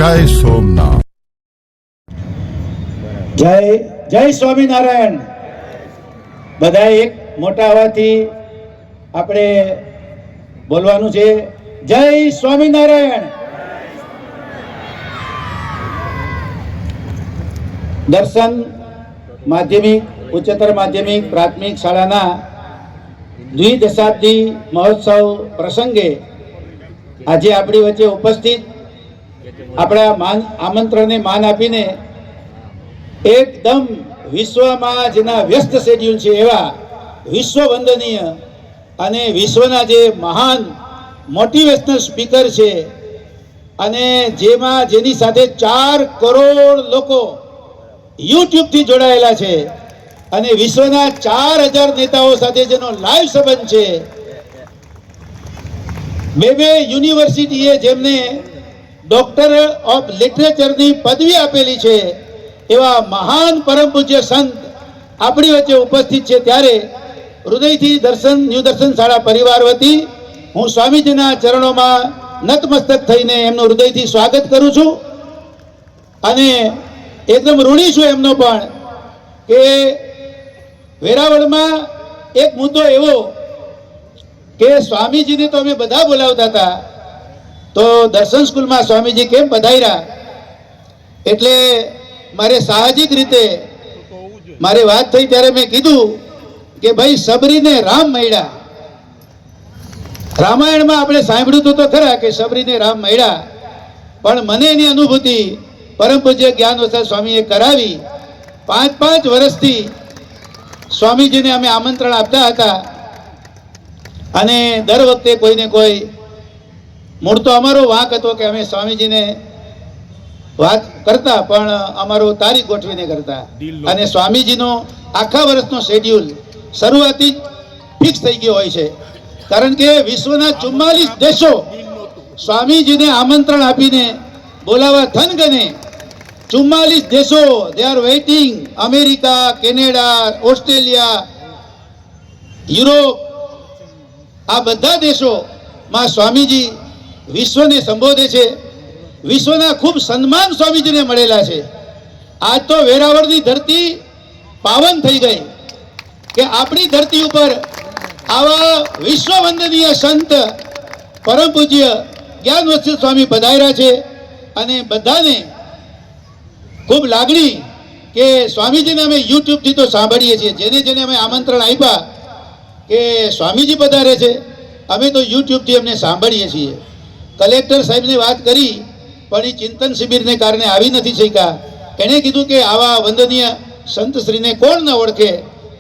જય સોમનાથ. જય જય સ્વામિનારાયણ. બધા એક મોટા અવાજથી આપણે બોલવાનું છે, જય સ્વામિનારાયણ. દર્શન માધ્યમિક, ઉચ્ચતર માધ્યમિક, પ્રાથમિક શાળાના દ્વિદશાબ્દી મહોત્સવ પ્રસંગે આજે આપણી વચ્ચે ઉપસ્થિત આપણા આમંત્રણને માન આપીને એકદમ વિશ્વમાં જેના વ્યસ્ત શેડ્યુલ છે એવા વિશ્વ વંદનીય અને વિશ્વના જે મહાન મોટિવેશનલ સ્પીકર છે અને જેની સાથે 4 કરોડ લોકો યુટ્યુબથી જોડાયેલા છે અને વિશ્વના 4000 નેતાઓ સાથે જેનો લાઈવ સંબંધ છે, બે યુનિવર્સિટીએ જેમને ડોક્ટર ઓફ લિટરેચરની પદવી આપેલી છે એવા મહાન પરમ પૂજ્ય સંત આપણી વચ્ચે ઉપસ્થિત છે. ત્યારે હૃદયથી ન્યૂ દર્શન શાળા પરિવાર વતી હું સ્વામીજીના ચરણોમાં નતમસ્તક થઈને એમનું હૃદયથી સ્વાગત કરું છું અને એકદમ ઋણી છું એમનો પણ કે વેરાવળમાં એક મુદ્દો એવો કે સ્વામીજીને તો અમે બધા બોલાવતા હતા, તો દર્શન સ્કૂલમાં સ્વામીજી કેમ પધાર્યા એટલે મારે સાહજિક રીતે મારી વાત થઈ ત્યારે મેં કીધું કે ભાઈ સબરીને રામ મળ્યા. રામાયણમાં આપણે સાંભળ્યું તો ખરા કે સબરીને રામ મળ્યા, પણ મને એની અનુભૂતિ પરમ પૂજ્ય જ્ઞાનવસા સ્વામીએ કરાવી. 5 વર્ષથી સ્વામીજીને અમે આમંત્રણ આપતા હતા અને દર વખતે કોઈને કોઈ મૂળ તો અમારો વાંક હતો કે અમે સ્વામીજીને વાત કરતા પણ અમારો તારીખ ગોઠવીને કરતા અને સ્વામીજીનો આખા વર્ષનો શેડ્યુલ શરૂઆતથી ફિક્સ થઈ ગયો હોય છે, કારણ કે વિશ્વના 44 દેશો સ્વામીજીને આમંત્રણ આપીને બોલાવા ધન ગણે. 44 દેશો they are waiting. America, Canada, Australia, Europe, આ બધા દેશોમાં સ્વામીજી વિશ્વને સંબોધે છે. વિશ્વના ખૂબ સન્માન સ્વામીજીને મળેલા છે. આજ તો વેરાવળની ધરતી પાવન થઈ ગઈ કે આપણી ધરતી ઉપર આવા વિશ્વ વંદનીય સંત પરમ પૂજ્ય જ્ઞાનવસી સ્વામી પધાર્યા છે અને બધાને ખૂબ લાગણી કે સ્વામીજીને અમે યુટ્યુબથી તો સાંભળીએ છીએ, જેને અમે આમંત્રણ આપ્યા કે સ્વામીજી પધારે છે અમે તો યુટ્યુબથી અમને સાંભળીએ છીએ. કલેક્ટર સાહેબની વાત કરી પણ એ ચિંતન શિબિરને કારણે આવી નથી શક્યા. એણે કીધું કે આવા વંદનીય સંતશ્રીને કોણ ન ઓળખે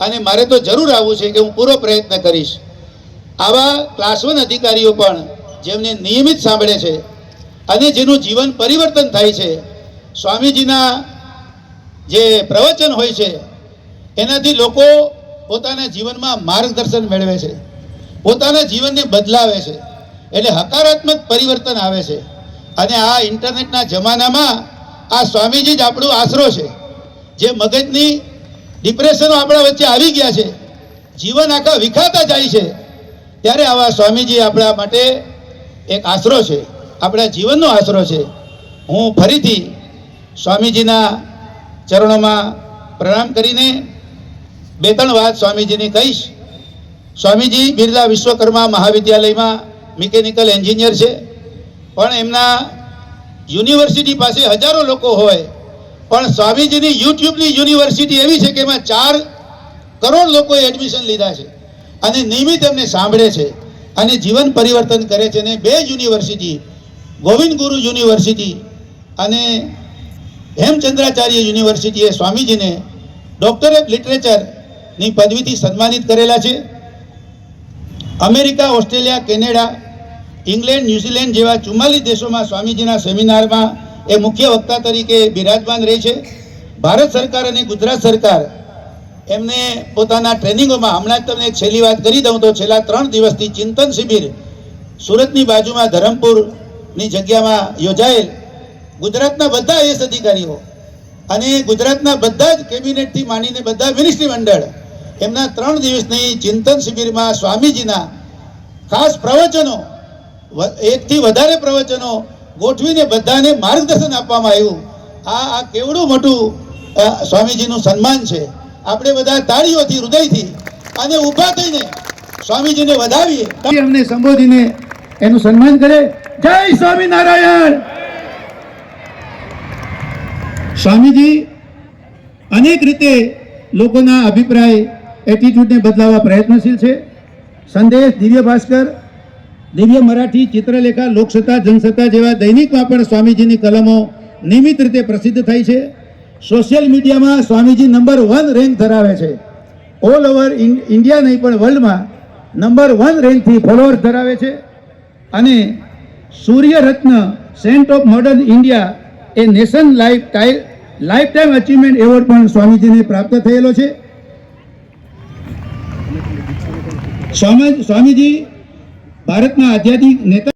અને મારે તો જરૂર આવવું છે કે હું પૂરો પ્રયત્ન કરીશ. આવા ક્લાસ 1 અધિકારીઓ પણ જેમને નિયમિત સાંભળે છે અને જેનું જીવન પરિવર્તન થાય છે, સ્વામીજીના જે પ્રવચન હોય છે એનાથી લોકો પોતાના જીવનમાં માર્ગદર્શન મેળવે છે, પોતાના જીવનને બદલાવે છે, એટલે હકારાત્મક પરિવર્તન આવે છે. અને આ ઇન્ટરનેટના જમાનામાં આ સ્વામીજી જ આપણો આશરો છે. જે મગજની ડિપ્રેશનો આપણા વચ્ચે આવી ગયા છે, જીવન આખા વિખાતા જાય છે, ત્યારે આવા સ્વામીજી આપણા માટે એક આશરો છે, આપણા જીવનનો આશરો છે. હું ફરીથી સ્વામીજીના ચરણોમાં પ્રણામ કરીને 2-3 વાત સ્વામીજીની કહીશ. સ્વામીજી બિરલા વિશ્વકર્મા મહાવિદ્યાલયમાં મિકેનિકલ એન્જિનિયર છે, પણ એમના યુનિવર્સિટી પાસે હજારો લોકો હોય પણ સ્વામીજીની યુટ્યુબની યુનિવર્સિટી એવી છે કે એમાં 4 કરોડ લોકોએ એડમિશન લીધા છે અને નિયમિત એમને સાંભળે છે અને જીવન પરિવર્તન કરે છે. અને 2 યુનિવર્સિટી, ગોવિંદ ગુરુ યુનિવર્સિટી અને હેમચંદ્રાચાર્ય યુનિવર્સિટીએ સ્વામીજીને ડોક્ટર ઓફ લિટરેચરની પદવીથી સન્માનિત કરેલા છે. America, Australia, Canada, England, New Zealand જેવા 44 દેશોમાં સ્વામીજીના સેમિનારમાં એ મુખ્ય વક્તા તરીકે બિરાજમાન રહે છે. ભારત સરકાર અને ગુજરાત સરકાર એમને પોતાના ટ્રેનિંગોમાં, હમણાં જ તમને એક છેલ્લી વાત કરી દઉં તો છેલ્લા 3 દિવસથી ચિંતન શિબિર સુરતની બાજુમાં ધરમપુરની જગ્યામાં યોજાયેલ ગુજરાતના બધા આઈએએસ અધિકારીઓ અને ગુજરાતના બધા જ કેબિનેટથી માંડીને બધા મિનિસ્ટ્રી મંડળ એમના 3 દિવસની ચિંતન શિબિરમાં સ્વામીજીના ખાસ પ્રવચનો, 1થી વધારે પ્રવચનો ગોઠવીને બધાને માર્ગદર્શન આપવામાં આવ્યું. આ કેવડું મોટું સ્વામીજીનું સન્માન છે. આપણે બધા તાળીઓથી હૃદયથી અને ઊભા થઈને સ્વામીજીને વધાવીએ. અમને સંબોધીને એનું સન્માન કરે. જય સ્વામિનારાયણ. સ્વામીજી અનેક રીતે લોકોના અભિપ્રાય એટીટ્યુડને બદલાવવા પ્રયત્નશીલ છે. સંદેશ, દિવ્ય ભાસ્કર, દિવ્ય મરાઠી, ચિત્રલેખા, લોકસત્તા, જનસત્તા જેવા દૈનિકમાં પણ સ્વામીજીની કલમો નિયમિત રીતે પ્રસિદ્ધ થઈ છે. સોશિયલ મીડિયામાં સ્વામીજી નંબર 1 રેન્ક ધરાવે છે. ઓલ ઓવર ઇન્ડિયા નહીં પણ વર્લ્ડમાં નંબર 1 રેન્કથી ફોલોઅર્સ ધરાવે છે. અને Surya Ratna saint of modern India a nation lifetime achievement award પણ સ્વામીજીને પ્રાપ્ત થયેલો છે. સ્વામીજી ભારતના આધ્યાત્મિક નેતા